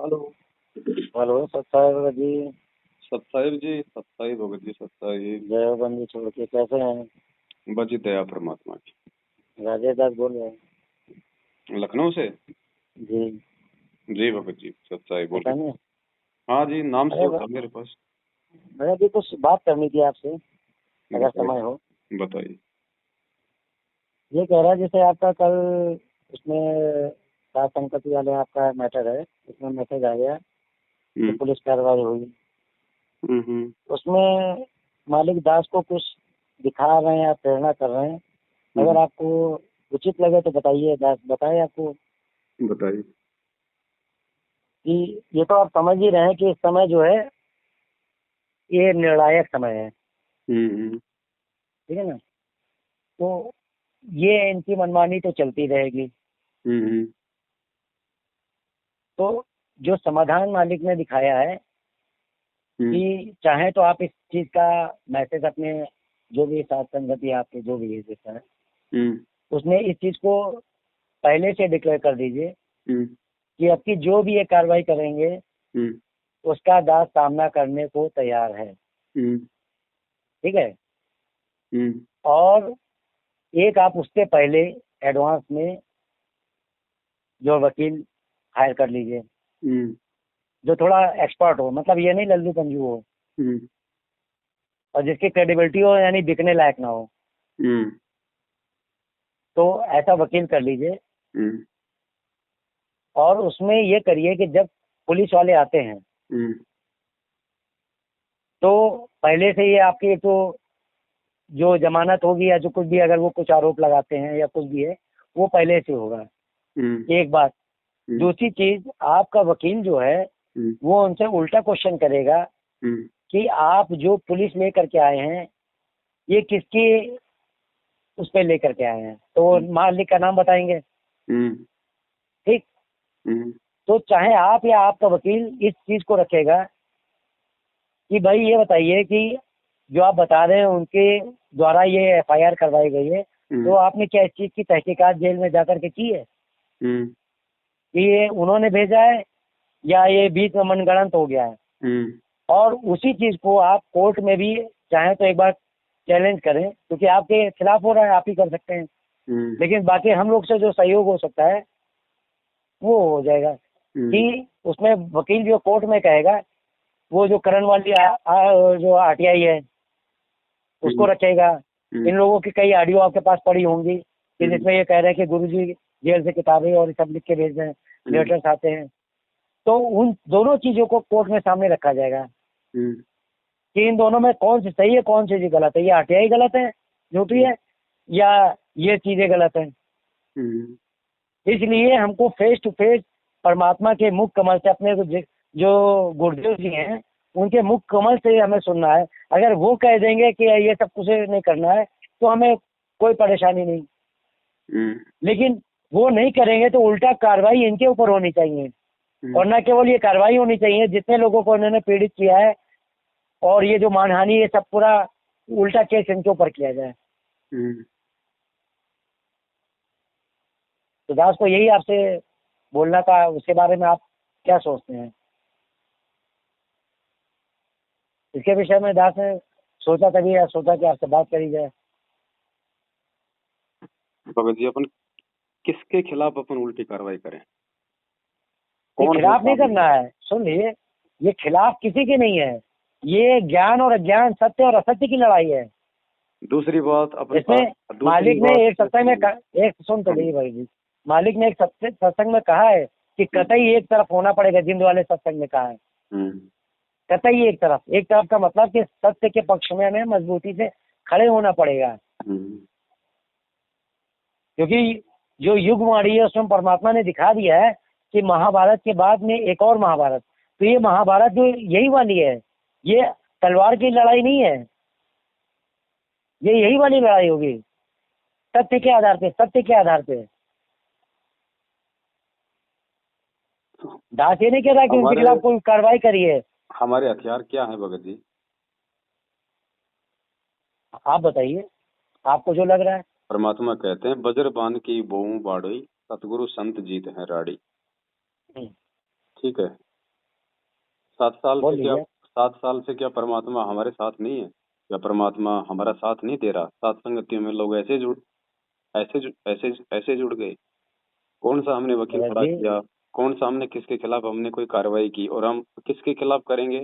Hello. Hello Sattar जी। सत्साहिब जी, सत्साहिब भगत जी, सत्साहिब। जय बंदी छोड़ के कैसे हैं? बजी दया परमात्मा की। राजेश दास बोल रहे हैं। लखनऊ से। जी। जी भगत जी, सत्साहिब बोल पता रहे। नहीं। हाँ जी, नाम अरे सेव था मेरे पास। मैंने भी कुछ बात करनी थी आपसे, अगर समय बताइए। हो। बताइए। ये कह रहा है जैसे आपका कल उसमें सात संपत्ति वाले आपका मैटर है, उसमें मैसेज आ गया कि हम्म। पुलिस कार्रवाई हुई। हम्म। उसमें मालिक दास को कुछ दिखा रहे हैं या प्रेरणा कर रहे हैं। अगर हम्म। आपको उचित लगे तो बताइए, दास बताए आपको बताइए। कि ये तो आप समझ ही रहे हैं कि इस समय जो है ये निर्णायक समय है। हम्म। ठीक है ना? तो ये इनकी मनमानी तो चलती रहेगी। हम्म। तो जो समाधान मालिक ने दिखाया है हम्म। कि चाहे तो आप इस चीज का मैसेज अपने जो भी साथ संगति आपके जो भी है जैसा है हम्म। उसमें इस चीज को पहले से डिक्लेयर कर दीजिए हम्म। कि अब की जो भी ये कार्रवाई करेंगे हम्म। उसका दास सामना करने को तैयार है। हम्म। ठीक है? हम्म। और एक आप उससे पहले एडवांस में जो वकील हायर कर लीजिए, हम्म। जो थोड़ा एक्सपर्ट हो, मतलब ये नहीं लल्लू पंजू हो, हम्म। और जिसकी क्रेडिबिलिटी हो, यानी बिकने लायक ना हो। हम्म। तो ऐसा वकील कर लीजिए। हम्म। और उसमें ये करिए कि जब पुलिस वाले आते हैं हम्म। तो पहले से ये आपकी एक तो जो जमानत होगी या जो कुछ भी, अगर वो कुछ आरोप लगाते हैं या कुछ भी है, वो पहले से होगा। हम्म। एक बात। हम्म। दूसरी चीज, आपका वकील जो है हम्म। वो उनसे उल्टा क्वेश्चन करेगा हम्म। कि आप जो पुलिस लेकर के आए हैं ये किसकी उस पर लेकर के आए हैं, तो वो मालिक का नाम बताएंगे। हम्म। ठीक? हम्म। तो चाहे आप या आपका वकील इस चीज को रखेगा कि भाई ये बताइए कि जो आप बता रहे हैं उनके द्वारा ये एफआईआर करवाई गई है, तो आपने क्या इस चीज की तहकीकात जेल में जाकर के की है हम्म। कि ये उन्होंने भेजा है या ये बीच में मनगढ़ंत हो गया है? हम्म। और उसी चीज को आप कोर्ट में भी चाहे तो एक बार चैलेंज करें, क्योंकि आपके खिलाफ हो रहा है, आप ही कर सकते हैं। हम्म। लेकिन बाकी हम लोग से जो सहयोग हो सकता है वो हो जाएगा। कि उसमें वकील जो कोर्ट में कहेगा, वो जो करण वाली जो आरटीआई है उसको रखेगा। इन लोगों की कई ऑडियो आपके पास पड़ी होंगी कि जिसमें ये कह रहे हैं कि गुरुजी जेल से किताबें और सब लिख के भेज रहे हैं, लेटर्स आते हैं। तो उन दोनों चीजों को कोर्ट में सामने रखा जाएगा कि इन दोनों में कौन सी सही है, कौन सी चीज गलत है। ये आरटीआई गलत है, झूठी है, या ये चीजें गलत है। इसलिए हमको फेस टू फेस परमात्मा के मुख कमल से, अपने जो गुरुदेव जी हैं उनके मुख कमल से हमें सुनना है। अगर वो कह देंगे कि ये सब कुछ नहीं करना है तो हमें कोई परेशानी नहीं। लेकिन वो नहीं करेंगे तो उल्टा कार्रवाई इनके ऊपर होनी चाहिए। और न केवल ये कार्रवाई होनी चाहिए, जितने लोगों को इन्होंने पीड़ित किया है और ये जो मानहानि, ये सब पूरा उल्टा केस इनके ऊपर किया जाए। तो दास को यही आपसे बोलना था, उसके बारे में आप क्या सोचते हैं? इसके विषय में दास ने सोचा, तभी सोचा कि आपसे बात करी जाए। भगत जी, अपन किसके खिलाफ अपन उल्टी कार्रवाई करें? ये कौन खिलाफ नहीं करना है, सुन लीजिए, ये खिलाफ किसी की नहीं है। ये ज्ञान और अज्ञान, सत्य और असत्य की लड़ाई है। दूसरी बात अपन इसमें मालिक ने एक सत्संग में एक सुन तो लीजिए भाई जी, मालिक ने एक सत्संग में कहा है कि कतई एक तरफ होना पड़ेगा। जिंद वाले सत्संग में कहा है कतई एक तरफ का मतलब कि सत्य के पक्ष में हमें मजबूती से खड़े होना पड़ेगा। क्योंकि जो युगवाणी है उसमें परमात्मा ने दिखा दिया है कि महाभारत के बाद में एक और महाभारत, तो ये महाभारत जो यही वाली है, ये तलवार की लड़ाई नहीं है, ये यही वाली लड़ाई होगी सत्य के आधार पे, सत्य के आधार पे। दास ये नहीं कह रहा कि उनके खिलाफ कोई कार्रवाई करिए। हमारे हथियार क्या है भगत जी? आप बताइए, आपको जो लग रहा है। परमात्मा कहते हैं, बजर बांध की बोऊं बाड़ोई, सतगुरु संत जीत है राड़ी। ठीक है। बोल लीजिए। 7 साल से क्या परमात्मा हमारे साथ नहीं है? क्या परमात्मा हमारा साथ नहीं दे रहा? सात संगतियों में लोग ऐसे जुड़ गए। कौन सा हमने वकील भगत खड़ा जी, किया? कौन सा हमने किसके खिलाफ हमने कोई कार्रवाई की? और हम किसके खिलाफ करेंगे?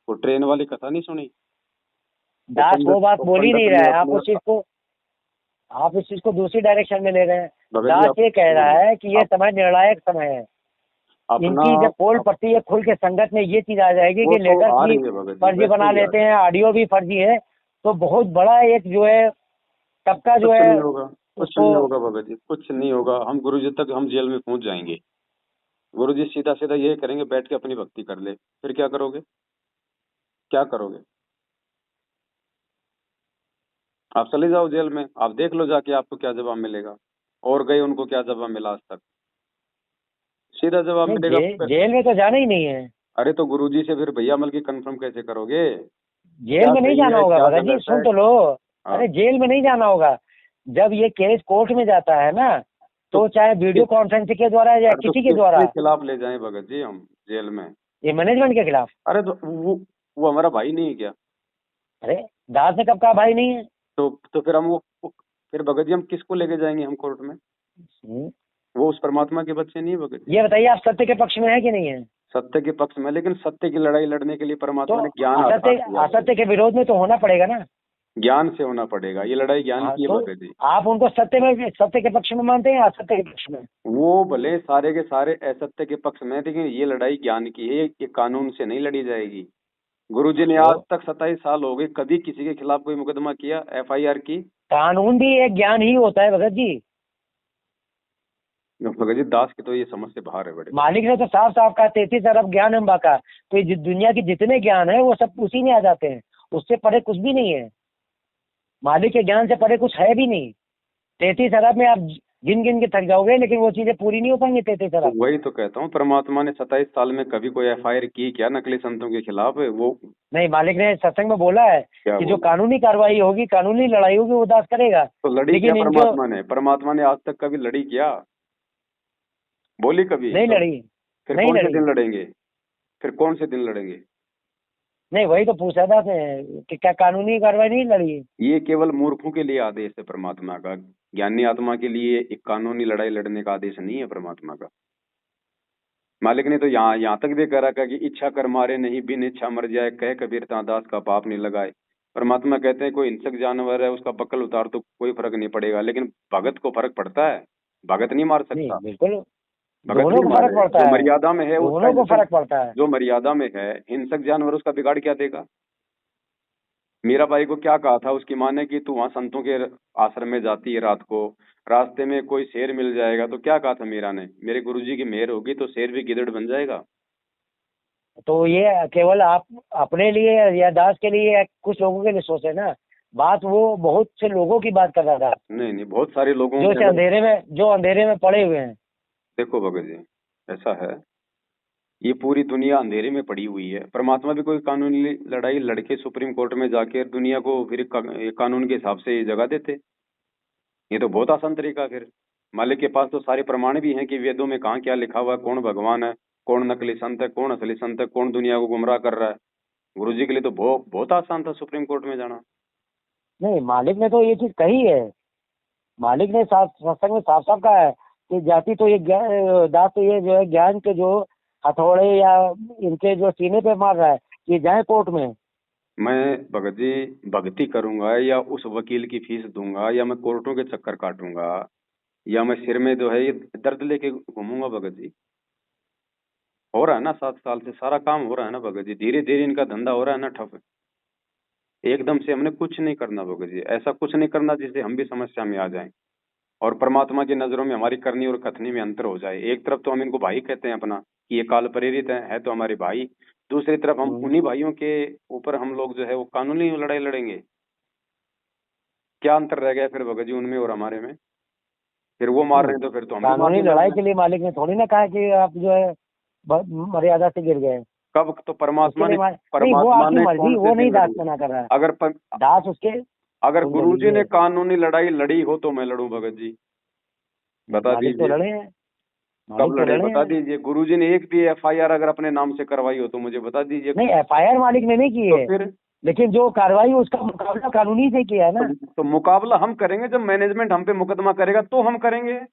वो ट्रेन वाली कथा नहीं सुनी? वो दास पंडित वो बात वो बोल ही पंडित नहीं रहा ने है। अपने आप इस चीज को दूसरी डायरेक्शन में ले रहे हैं। भगत जी दास आप ये कह रहा है कि ये आप समय निर्णायक समय है। अपना इनकी जब पोल पड़ती है खुल के संगत में ये चीज आ जाएगी वो कि तो लेटर आ भी रही है भगत जी, फर्जी वैसे बना ही आ लेते रही है। हैं, ऑडियो भी फर्जी है। तो बहुत बड़ा एक जो है तबका जो कुछ है नहीं होगा, कुछ उसको। नहीं होगा भगत जी, कुछ नहीं होगा। हम गुरु जी तक हम जेल में पहुंच जाएंगे। गुरु जी सीधा सीधा ये करेंगे, बैठ के अपनी भक्ति कर ले। फिर क्या करोगे? क्या करोगे? आप चले जाओ जेल में, आप देख लो जाके आपको क्या जवाब मिलेगा। और गए उनको क्या जवाब मिला आज तक? सीधा जवाब नहीं, मिलेगा जेल में तो जाना ही नहीं है। अरे तो गुरुजी से फिर भैया मल की कंफर्म कैसे करोगे? जेल क्या में नहीं सही जाना है होगा क्या भगत जी, गलत सुन है? तो लो। हाँ। अरे जेल में नहीं जाना होगा। जब ये केस कोर्ट में जाता है ना, तो तो चाहे वीडियो किस कॉन्फ्रेंसिंग के द्वारा या अरे तो किसी के द्वारा, किसके खिलाफ ले जाएं भगत जी हम जेल में? ये मैनेजमेंट के खिलाफ। अरे तो वो हमारा भाई नहीं है क्या? अरे दास ने कब कहा भाई नहीं है? तो फिर हम फिर भगत जी हम किसको लेके जाएंगे हम कोर्ट में? हम्म, वो उस परमात्मा के बच्चे नहीं है भगत जी। ये बताइए आप सत्य के पक्ष में है कि नहीं है? सत्य के पक्ष में, लेकिन सत्य की लड़ाई लड़ने के लिए तो परमात्मा ने ज्ञान आधार दिया है। असत्य के विरोध में तो होना पड़ेगा ना। ज्ञान से होना पड़ेगा, ये लड़ाई ज्ञान हाँ, की है तो भगत जी। आप उनको सत्य के पक्ष में मानते हैं या असत्य के पक्ष में? वो भले सारे के सारे असत्य के पक्ष में, लेकिन ये लड़ाई ज्ञान की है, ये कानून से नहीं लड़ी जाएगी। गुरुजी ने तो आज तक 27 साल हो गए, कभी किसी के खिलाफ कोई मुकदमा किया, एफआईआर की? कानून भी एक ज्ञान ही होता है भगत जी। भगत जी दास की तो ये समझ से बाहर है बड़े। मालिक ने तो साफ साफ कहा 33 अरब ज्ञान है अम्बा का। तो ये दुनिया के जितने ज्ञान है वो सब उसी में आ जाते हैं। उससे परे कुछ भी नहीं है। मालिक के ज्ञान से परे कुछ है भी नहीं। 33 अरब में आप गिन गिन के थक जाओगे, लेकिन वो चीजें पूरी नहीं हो पाएंगी 33 अरब। तो वही तो कहता हूँ, परमात्मा ने 27 साल में कभी कोई एफआईआर की क्या नकली संतों के खिलाफ? वो नहीं, मालिक ने सत्संग में बोला है क्या कि जो बोला? कानूनी कार्रवाई होगी, कानूनी लड़ाई होगी, वो दास करेगा। तो लड़ी क्या लेकिन इनको परमात्मा ने आज तक कभी लड़ी क्या? बोली कभी नहीं तो? लड़ी। फिर नहीं कौन से लड़ी। दिन लड़ेंगे? फिर कौन से दिन लड़ेंगे? नहीं, वही तो पूछा था आपने कि क्या कानूनी कार्रवाई नहीं लड़ी। ये केवल मूर्खों के लिए आदेश है परमात्मा का। ज्ञानी आत्मा के लिए एक कानूनी लड़ाई लड़ने का आदेश नहीं है परमात्मा का। मालिक ने तो यहाँ तक भी कह रखा कि इच्छा कर मारे नहीं, बिन इच्छा मर जाए, कह कबीर दास का पाप नहीं लगाए। परमात्मा कहते हैं कोई हिंसक जानवर है, उसका बक्कल उतार तो कोई फर्क नहीं पड़ेगा, लेकिन भगत को फर्क पड़ता है। भगत नहीं मार नहीं, सकता, बिल्कुल। भगत दोनों नहीं को फर्क मारे। पड़ता जो है। मर्यादा में है उसका दोनों को हिंसक, फर्क पड़ता है। जो मर्यादा में है हिंसक जानवर, उसका बिगाड़ क्या देगा? मीराबाई को क्या कहा था उसकी माँ ने कि तू वहां संतों के आश्रम में जाती है रात को, रास्ते में कोई शेर मिल जाएगा, तो क्या कहा था मीरा ने? मेरे गुरुजी की मेहर होगी तो शेर भी गिदड़ बन जाएगा। तो ये केवल आप अपने लिए या दास के लिए या कुछ लोगों के लिए सोचे ना। बात वो बहुत से लोगों की बात कर रहा था, नहीं नहीं, बहुत सारे लोगों जो के इसे अगर जो अंधेरे में पड़े हुए हैं। देखो भगत जी, ऐसा है, ये पूरी दुनिया अंधेरे में पड़ी हुई है। परमात्मा भी कोई कानूनी लड़ाई लड़के सुप्रीम कोर्ट में जाके दुनिया को फिर कानून के हिसाब से जगह देते? ये तो बहुत आसान तरीका है। फिर मालिक के पास तो सारे प्रमाण भी हैं कि वेदों में कहाँ क्या लिखा हुआ है, कौन भगवान है, कौन नकली संत है, कौन असली संत है, कौन दुनिया को गुमराह कर रहा है। गुरुजी के लिए तो बहुत बहुत आसान था सुप्रीम कोर्ट में जाना। नहीं, मालिक ने तो ये चीज कही है। मालिक ने सत्संग में साफ साफ कहा है कि जाति तो ये दास तो ये जो है ज्ञान के जो हथौड़े या इनके जो सीने पे मार रहा है, ये जाए कोर्ट में। मैं भगत जी भक्ति करूंगा या उस वकील की फीस दूंगा या मैं कोर्टों के चक्कर काटूंगा या मैं सिर में जो है ये दर्द लेके घूमूंगा भगत जी? हो रहा है ना, 7 साल से सारा काम हो रहा है ना भगत जी, धीरे धीरे इनका धंधा हो रहा है ना ठप। एकदम से हमने कुछ नहीं करना भगत जी, ऐसा कुछ नहीं करना जिससे हम भी समस्या में आ जाएं और परमात्मा की नजरों में हमारी करनी और कथनी में अंतर हो जाए। एक तरफ तो हम इनको भाई कहते हैं अपना कि ये काल प्रेरित है तो हमारे भाई, दूसरी तरफ हम हम्म, उन्हीं भाइयों के ऊपर हम लोग जो है वो कानूनी लड़ाई लड़ेंगे। क्या अंतर रह गया फिर भगत जी उनमें और हमारे में? फिर वो मार रहे नहीं, हैं तो फिर तो हम भी कानूनी मारने लग लड़ाई रहे के हैं। लिए मालिक ने थोड़ी ना कहा कि आप जो है मर्यादा से गिर गए। कब? तो उसके लिए नहीं, वो परमात्मा आपकी ने मर्जी, कौन से वो नहीं दिन दास लड़ी? मना कर रहा है। अगर दास उसके अगर सुन ले गुरुजी ने लीजिए। कानूनी लड़ाई लड़ी हो तो मैं लड़ूं भगत जी, बता मालिक तो दीजिए। लड़े हैं। मालिक कब तो लड़े लड़े बता हैं। दीजिए। गुरुजी ने एक भी एफआईआर अगर अपने नाम से करवाई हो तो मुझे बता दीजिए। नहीं, एफआईआर मालिक ने नहीं की तो है, फिर लेकिन जो कार्रवाई उसका मुकाबला कानूनी से किया है ना। तो मुकाबला हम करेंगे जब मैनेजमेंट हम पे मुकदमा करेगा तो हम करेंगे। तो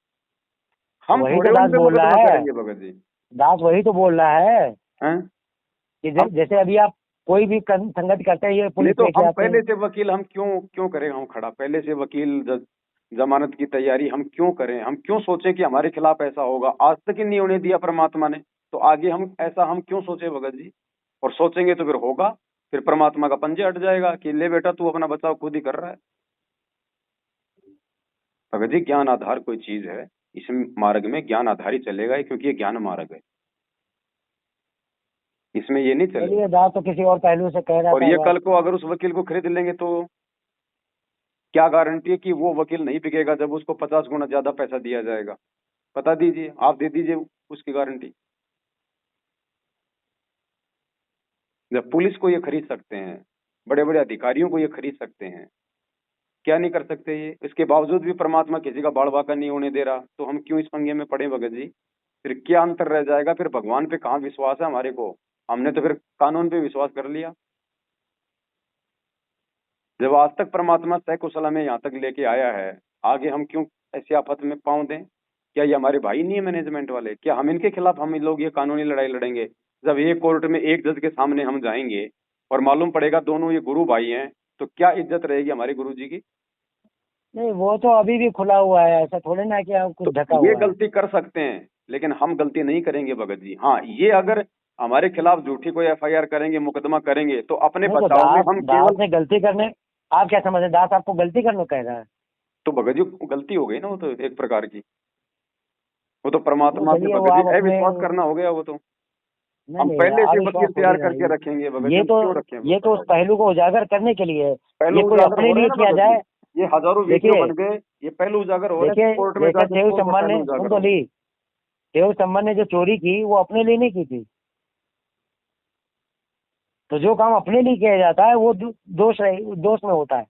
हम वही तो थोड़े उन दास पे बोल मुकदमा रहा है, करेंगे भगत जी। दास वही तो बोल रहा है हैं? कि हम जैसे अभी आप कोई भी संगत करते हैं, ये नहीं पुलिस तो लेके हम आते पहले हैं। से वकील हम क्यों क्यों करें हम खड़ा, पहले से वकील जमानत की तैयारी हम क्यों करें, हम क्यों सोचें कि हमारे खिलाफ ऐसा होगा। आज तक ही नहीं होने दिया परमात्मा ने, तो आगे हम ऐसा हम क्यों सोचे भगत जी। और सोचेंगे तो फिर होगा, फिर परमात्मा का पंजे हट जाएगा कि ले बेटा तू अपना बचाव खुद ही कर रहा है। भगत जी ज्ञान आधार कोई चीज है, इस मार्ग में ज्ञान आधार ही चलेगा, क्योंकि ये ज्ञान मार्ग है, इसमें ये नहीं चलेगा। चलिए, दास तो किसी और पहलू से कह रहा और था ये बात। कल को अगर उस वकील को खरीद लेंगे तो क्या गारंटी है कि वो वकील नहीं बिकेगा जब उसको 50 गुना ज्यादा पैसा दिया जाएगा। बता दीजिए, आप दे दीजिए उसकी गारंटी। जब पुलिस को ये खरीद सकते हैं, बड़े बड़े अधिकारियों को ये खरीद सकते हैं, क्या नहीं कर सकते ये। इसके बावजूद भी परमात्मा किसी का बाल बाका नहीं होने दे रहा, तो हम क्यों इस पंगे में पड़े भगत जी। फिर क्या अंतर रह जाएगा, फिर भगवान पे कहाँ विश्वास है हमारे को। हमने तो फिर कानून पे विश्वास कर लिया। जब आज तक परमात्मा सकुशल हमें यहाँ तक लेके आया है, आगे हम क्यों ऐसी आफत में पांव दें। क्या ये हमारे भाई नहीं है मैनेजमेंट वाले, क्या हम इनके खिलाफ हम लोग ये कानूनी लड़ाई लड़ेंगे। जब एक कोर्ट में एक जज के सामने हम जाएंगे और मालूम पड़ेगा दोनों ये गुरु भाई हैं, तो क्या इज्जत रहेगी हमारे गुरु जी की। नहीं, वो तो अभी भी खुला हुआ है, ऐसा थोड़े ना कि कुछ तो ढका ये हुआ है। गलती कर सकते हैं, लेकिन हम गलती नहीं करेंगे भगत जी। हाँ, ये अगर हमारे खिलाफ झूठी कोई एफआईआर करेंगे, मुकदमा करेंगे, तो अपने नहीं तो बचाव में दास हम दास केवल। ने गलती करने, आप क्या समझ रहे हैं? दास आपको गलती करने को कह रहा है? तो भगत जी गलती हो गई ना, वो तो एक प्रकार की, वो तो वो परमात्मा पे चलिए, वो भगत जी आप अपने, अविश्वास करना हो गया वो तो। नहीं हम नहीं, पहले से अविश्वास वकील थोड़ी तैयार ना करके है। रखेंगे भगत जी, ये हम तो क्यों रखें वो ये तो उस पहले। पहलू को उजागर करने के लिए है। पहलू ये कोई उजागर अपने हो रहे लिए हैं ना किया भगत जी, जाए। ये हजारों वीडियो देखिए बन गए, ये पहलू उजागर हो रहे हैं, देखिए कोर्ट में देखिए, जाके तेव कौन सा सम्मान पहलू ने, सुन उजागर तो होगा। ली, तेव सम्मान ने जो चोरी की वो अपने लिए नहीं की थी। तो जो काम अपने लिए किया जाता है वो दोष में होता है,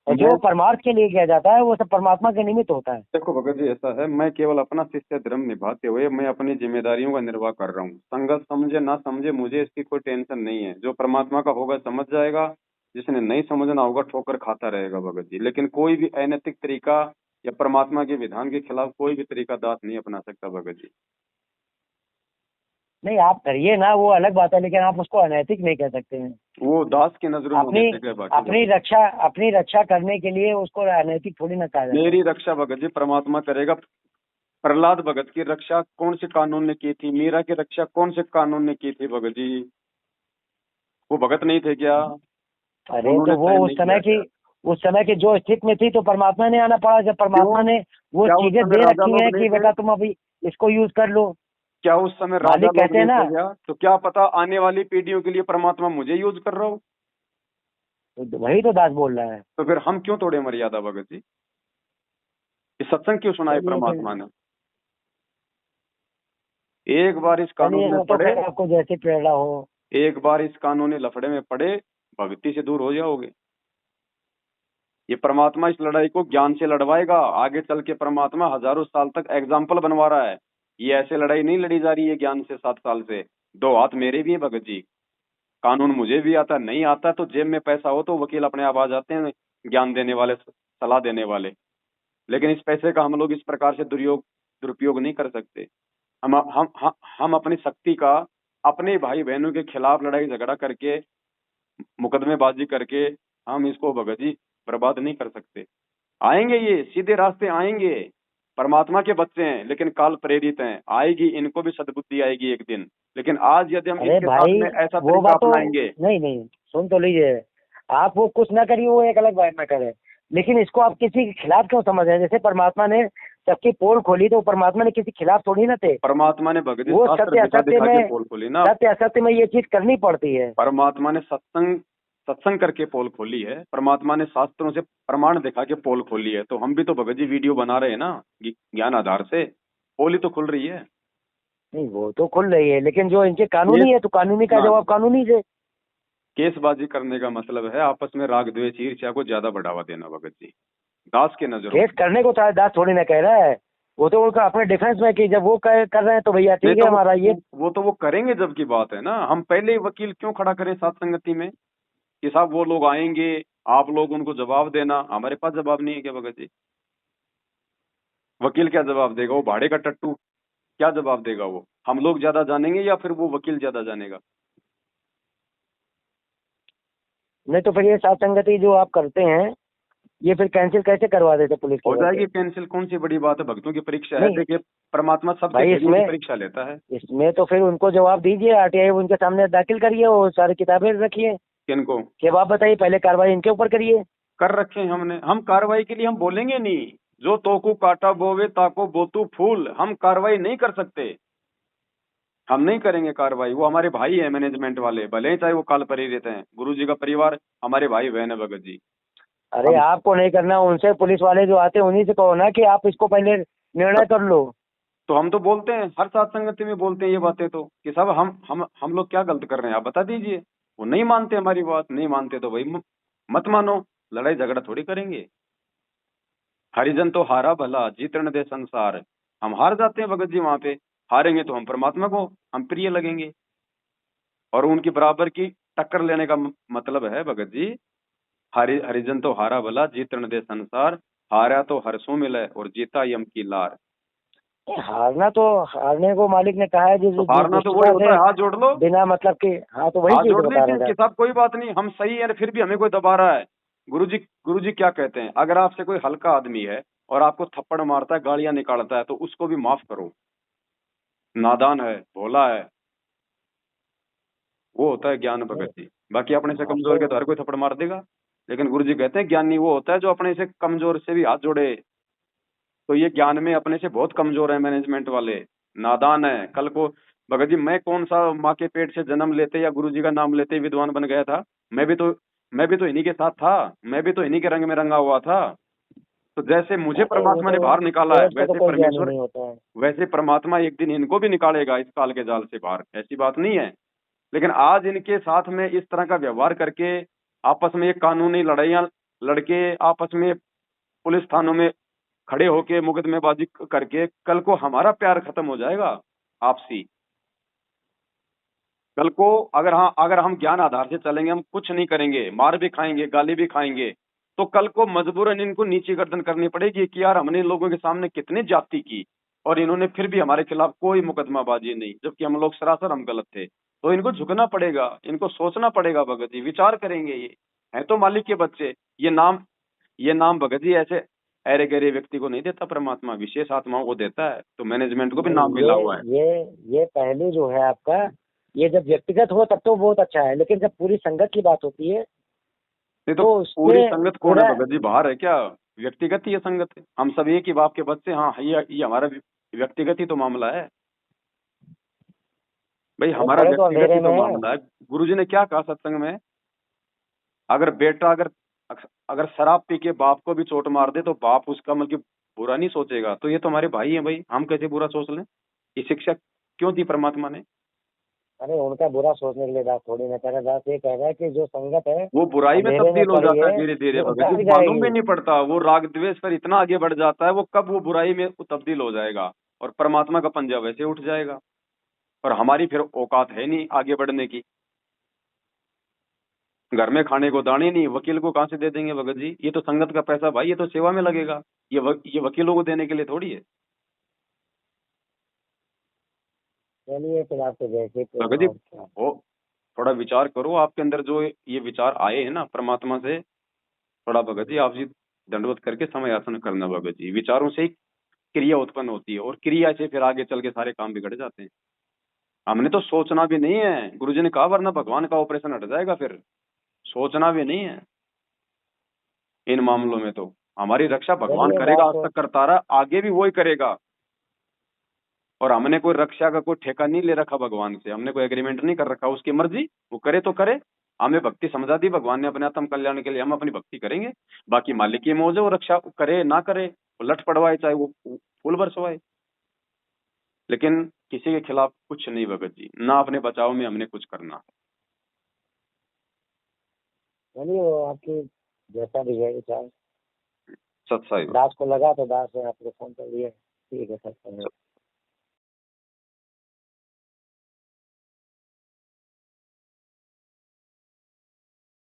और मैं जो परमार्थ के लिए किया जाता है वो सब परमात्मा के निमित्त होता है। देखो भगत जी ऐसा है, मैं केवल अपना शिष्य धर्म निभाते हुए मैं अपनी जिम्मेदारियों का निर्वाह कर रहा हूँ। संगत समझे ना समझे मुझे इसकी कोई टेंशन नहीं है, जो परमात्मा का होगा समझ जाएगा, जिसने नहीं समझना होगा ठोकर खाता रहेगा भगत जी। लेकिन कोई भी अनैतिक तरीका या परमात्मा के विधान के खिलाफ कोई भी तरीका दास नहीं अपना सकता भगत जी। नहीं, आप करिए ना, वो अलग बात है, लेकिन आप उसको अनैतिक नहीं कह सकते हैं। वो दास की नजरों में अपनी होने देगा बाकी अपनी भगत रक्षा अपनी रक्षा करने के लिए उसको अनैतिक थोड़ी ना कहा जी। जाता है। मेरी रक्षा भगत जी परमात्मा करेगा। प्रहलाद भगत की रक्षा कौन से कानून ने की थी, मीरा की रक्षा कौन से कानून ने की थी भगत जी। वो भगत नहीं थे क्या, अरे उन्होंने तो वो साइन नहीं किया क्या। उस समय की जो स्थिति में थी, तो परमात्मा ने आना पड़ा, जब परमात्मा क्यों, ने वो क्या उस चीजें समय दे राजा रखी लोग हैं नहीं कि थे, बेटा तुम अभी इसको यूज कर लो। क्या उस समय राजा मालिक लोग कहते हैं नहीं ना। थे क्या। तो क्या पता आने वाली पीढ़ियों के लिए परमात्मा मुझे यूज कर रहा हो। तो वही तो दास बोल रहा है। तो फिर हम क्यों तोड़े मर्यादा भगत जी, ये सत्संग क्यों सुनाए चलिए फिर, परमात्मा ने। एक बार इस कानून चलिए में वो तो पड़े, खैर आपको जैसी प्रेरणा हो। एक बार इस कानूनी लफड़े में पड़े, भक्ति से दूर हो जाओगे। ये परमात्मा इस लड़ाई को ज्ञान से लड़वाएगा। आगे चल के परमात्मा हजारों साल तक एग्जाम्पल बनवा रहा है। ये ऐसे लड़ाई नहीं लड़ी जा रही है ज्ञान से 7 साल से। 2 हाथ मेरे भी हैं भगत जी, कानून मुझे भी आता, नहीं आता तो जेब में पैसा हो तो वकील अपने आप आ जाते हैं, ज्ञान देने वाले, सलाह देने वाले। लेकिन इस पैसे का हम लोग इस प्रकार से दुरुपयोग नहीं कर सकते। हम अपनी शक्ति का अपने भाई बहनों के खिलाफ लड़ाई झगड़ा करके, मुकदमेबाजी करके हम इसको भगत जी बर्बाद नहीं कर सकते। आएंगे, ये सीधे रास्ते आएंगे। परमात्मा के बच्चे हैं लेकिन काल प्रेरित हैं, आएगी इनको भी सद्बुद्धि आएगी एक दिन। लेकिन आज यदि हम अरे इनके साथ भाई, में ऐसा वो तरीका बात तो, अपनाएंगे। नहीं नहीं, सुन तो लीजिए। आप वो कुछ ना करिए, वो एक अलग बात ना करे, लेकिन इसको आप किसी के खिलाफ क्यों समझ रहे हैं? जैसे परमात्मा ने सबकी पोल खोली, तो परमात्मा ने किसी खिलाफ थोड़ी ना थे। परमात्मा ने भगत जी वो शास्त्र सत्य दिखा असत्य दिखा के में, पोल खोली ना। सत्य असत्य में ये चीज करनी पड़ती है। परमात्मा ने सत्संग सत्संग करके पोल खोली है। परमात्मा ने शास्त्रों से प्रमाण दिखा के पोल खोली है। तो हम भी तो भगत जी वीडियो बना रहे हैं ना, ज्ञान आधार से पोल ही तो खुल रही है। नहीं, वो तो खुल रही है, लेकिन जो इनके कानूनी केस है, तो कानूनी का ना, जवाब कानूनी से। केसबाजी करने का मतलब है आपस में राग द्वेष ईर्ष्या को ज्यादा बढ़ावा देना भगत जी, दास के नजरों केस में। करने को तो दास थोड़ी ना कह रहा है, वो तो उनका अपने डिफेंस में कि जब वो कर रहे हैं तो भैया नहीं ठीक है, तो हमारा ये वो तो वो करेंगे जब की बात है ना। हम पहले ही वकील क्यों खड़ा करें साथ संगति में कि साहब वो लोग आएंगे, आप लोग उनको जवाब देना। हमारे पास जवाब नहीं है क्या भगत जी? वकील क्या जवाब देगा? वो भाड़े का टट्टू क्या जवाब देगा? वो हम लोग ज्यादा जानेंगे या फिर वो वकील ज्यादा जानेगा? नहीं तो फिर ये सात संगति जो आप करते हैं ये फिर कैंसिल कैसे करवा देते पुलिस के हो घर पे? जाएगी कैंसिल, कौन सी बड़ी बात है? भक्तों की परीक्षा है। नहीं देखिए, परमात्मा सबके भाई, धैर्य की इसमें परीक्षा लेता है। इसमें तो फिर उनको जवाब दीजिए, आरटीआई उनके सामने दाखिल करिए, वो सारी किताबें रखिए, किनको? कि अब आप बताइए, पहले कार्रवाई इनके ऊपर करिए। कर रखे हैं हमने। हम कार्रवाई के लिए हम बोलेंगे नहीं। जो तोकू काटा बोवे ताको बोतू फूल, हम कार्रवाई नहीं कर सकते। हम नहीं करेंगे कार्रवाई। वो हमारे भाई है मैनेजमेंट वाले, भले ही चाहे वो काल पर ही रहते हैं। गुरु जी का परिवार हमारे भाई बहन है भगत जी। अरे हम आपको नहीं करना, उनसे पुलिस वाले जो आते हैं उन्हीं से कहो ना कि आप इसको पहले निर्णय कर लो। तो हम तो बोलते हैं, हर साथ संगति में बोलते हैं ये बातें तो, कि साहब हम लोग क्या गलत कर रहे हैं, आप बता दीजिए। वो नहीं मानते हमारी बात, नहीं मानते तो भाई मत मानो। लड़ाई झगड़ा थोड़ी करेंगे। हरिजन तो हारा भला जीतने दे संसार। हम हार जाते हैं भगत जी वहां पे। हारेंगे तो हम परमात्मा को हम प्रिय लगेंगे। और उनकी बराबर की टक्कर लेने का मतलब है भगत जी, हरिजन तो हारा भला जीतने दे संसार। हारा तो हरसों मिले और जीता यम की लार। हारना तो, हारने को मालिक ने कहा है तो जिस हारना तो वही दुष्टता होता से, है, हाथ जोड़ लो। बिना मतलब के। हाँ तो वही हाथ चीज जोड़ बता रहा लीजिए था। कि साहब कोई बात नहीं, हम सही है, फिर भी हमें कोई दबा रहा है। गुरुजी क्या कहते हैं? अगर आपसे कोई हल्का आदमी है और आपको थप्पड़ मारता है, गालियां निकालता है, तो उसको भी माफ करो। नादान है, भोला है, वो होता है ज्ञान भगत जी। बाकी अपने से हाँ कमजोर तो के तो हर कोई थप्पड़ मार देगा। लेकिन गुरुजी कहते हैं ज्ञानी वो होता है जो अपने से कमजोर से भी हाथ जोड़े। तो ये ज्ञान में अपने से बहुत कमजोर है मैनेजमेंट वाले, नादान है। कल को भगत जी, मैं कौन सा माँ के पेट से जन्म लेते या गुरुजी का नाम लेते विद्वान बन गया था? मैं भी तो इन्हीं के साथ था। मैं भी तो इन्हीं के रंग में रंगा हुआ था। तो जैसे मुझे अरे वो परमात्मा ने तो बाहर निकाला है, पेट से तो कोई ज्ञानी नहीं होता है। वैसे परमात्मा एक दिन इनको भी निकालेगा इस काल के जाल से बाहर, ऐसी बात नहीं है। लेकिन आज इनके साथ में इस तरह का व्यवहार करके, आपस में ये कानूनी लड़ाइयां लड़के, आपस में पुलिस थानों में खड़े होके मुकदमेबाजी करके, कल को हमारा प्यार खत्म हो जाएगा आपसी। कल को अगर हम ज्ञान आधार से चलेंगे, हम कुछ नहीं करेंगे, मार भी खाएंगे, गाली भी खाएंगे, तो कल को मजबूरन इनको नीची गर्दन करनी पड़ेगी कि यार हमने इन लोगों के सामने कितनी ज्यादती की और इन्होंने फिर भी हमारे खिलाफ कोई मुकदमाबाजी नहीं, जबकि हम लोग सरासर हम गलत थे। तो इनको झुकना पड़ेगा, इनको सोचना पड़ेगा भगत जी, विचार करेंगे। ये है तो मालिक के बच्चे। ये नाम भगत जी ऐसे अरे गहरे व्यक्ति को नहीं देता परमात्मा, विशेष आत्माओं को देता है। तो मैनेजमेंट को भी नाम नहीं, मिला हुआ है। ये पहलू जो है आपका, ये जब व्यक्तिगत हो तब तो बहुत अच्छा है, लेकिन जब पूरी संगत की बात होती है नहीं तो तो पूरी उसमें संगत कौन है पूरा। भगत जी? बाहर है क्या? व्यक्तिगत ही ये संगत है। हम सब एक ही बाप के बच्चे। हाँ, ये हमारा व्यक्तिगत ही तो मामला है भाई, अरे हमारा खड़े तो व्यक्तिगत ही अंधेरे तो में है। मामला है। गुरुजी ने क्या कहा सत्संग में? अगर बेटा अगर शराब पी के बाप को भी चोट मार दे तो बाप उसका मतलब बुरा नहीं सोचेगा। तो ये तो हमारे भाई हैं भाई, हम कैसे बुरा सोच लें? ये शिक्षा क्यों दी परमात्मा ने? अरे उनका बुरा सोचने के लिए दास थोड़ी ना कह रहा, दास ये कह रहा है कि जो संगत है वो बुराई में अंधेरे में तब्दील हो पड़ी जाता है है धीरे धीरे वो भगत जी, भाग मालूम भी जाएगी। नहीं पड़ता। वो राग द्वेष पर इतना आगे बढ़ जाता है, वो कब वो बुराई में तब्दील हो जाएगा और परमात्मा का पंजा वैसे उठ जाएगा। और हमारी फिर औकात है नहीं आगे बढ़ने की। घर में खाने को दाने नहीं, वकील को कहाँ से दे देंगे भगत जी? ये तो संगत का पैसा भाई, ये तो सेवा में लगेगा। ये वकीलों को देने के लिए थोड़ी है। चलिए फिर आपको जैसे भगत जी, और क्या। वो थोड़ा विचार करो। आपके अंदर जो ये विचार आए हैं ना परमात्मा से, थोड़ा भगत जी आप जी दंडवत करके समय आसन करना भगत जी। विचारों से ही क्रिया उत्पन्न होती है और क्रिया से फिर आगे चल के सारे काम बिगड़ जाते हैं। हमने तो सोचना भी नहीं है, गुरुजी ने कहा, वरना भगवान का ऑपरेशन हट जाएगा। फिर सोचना भी नहीं है इन मामलों में। तो हमारी रक्षा भगवान चलिए करेगा, दास आज तो, तक करता रहा, आगे भी वही करेगा। और हमने कोई रक्षा का कोई ठेका नहीं ले रखा भगवान से, हमने कोई एग्रीमेंट नहीं कर रखा। उसकी मर्जी, वो करे तो करे। हमें भक्ति समझा दी भगवान ने अपने आत्म कल्याण के लिए, हम अपनी भक्ति करेंगे। बाकी मालिक की मौज है, वो रक्षा करे ना करे, वो लठ पड़वाए चाहे वो फूल बरसवाए। लेकिन किसी के खिलाफ कुछ नहीं भगत जी, ना अपने बचाव में हमने कुछ करना। चलिए वो आपकी जैसा भी है विचार। सत्साई। दास को लगा तो दास ने आपको फोन कर दिया। ठीक है सर।